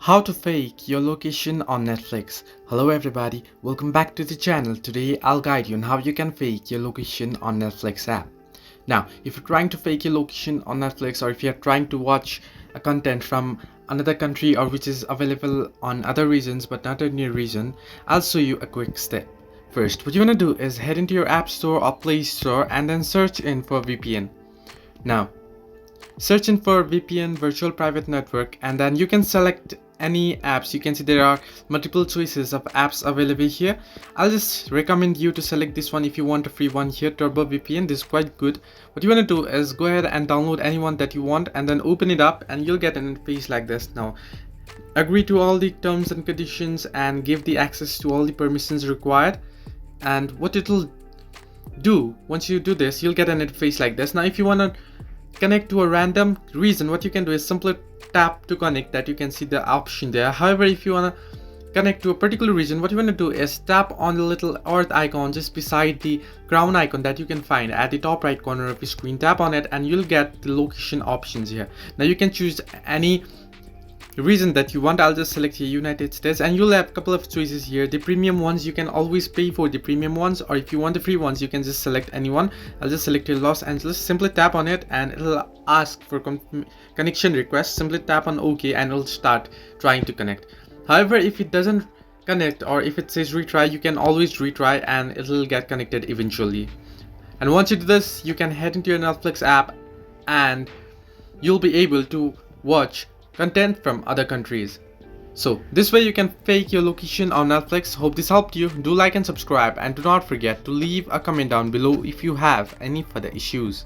How to fake your location on Netflix. Hello everybody, welcome back to the channel. Today I'll guide you on how you can fake your location on Netflix app. Now, if you're trying to fake your location on Netflix, or if you're trying to watch a content from another country or which is available on other regions but not in your region, I'll show you a quick step. First, what you want to do is head into your app store or Play Store and then search in for VPN. Now, search in for VPN, virtual private network, and then you can select any apps. You can see there are multiple choices of apps available here. I'll just recommend you to select this one if you want a free one here, Turbo VPN. This is quite good. What you want to do is go ahead and download any one that you want and then open it up and you'll get an interface like this. Now, agree to all the terms and conditions and give the access to all the permissions required. And what it'll do once you do this, you'll get an interface like this. Now, if you want to connect to a random region, what you can do is simply tap to connect. That you can see the option there. However, if you want to connect to a particular region, what you want to do is tap on the little earth icon just beside the crown icon that you can find at the top right corner of your screen. Tap on it and you'll get the location options here. Now you can choose any region that you want. I'll just select here United States, and you'll have a couple of choices here. The premium ones, you can always pay for the premium ones, or if you want the free ones, you can just select any one. I'll just select here Los Angeles. Simply tap on it and it'll ask for connection request. Simply tap on OK and it'll start trying to connect. However, if it doesn't connect or if it says retry, you can always retry and it'll get connected eventually. And once you do this, you can head into your Netflix app and you'll be able to watch content from other countries. So this way you can fake your location on Netflix. Hope this helped you. Do like and subscribe, and do not forget to leave a comment down below if you have any further issues.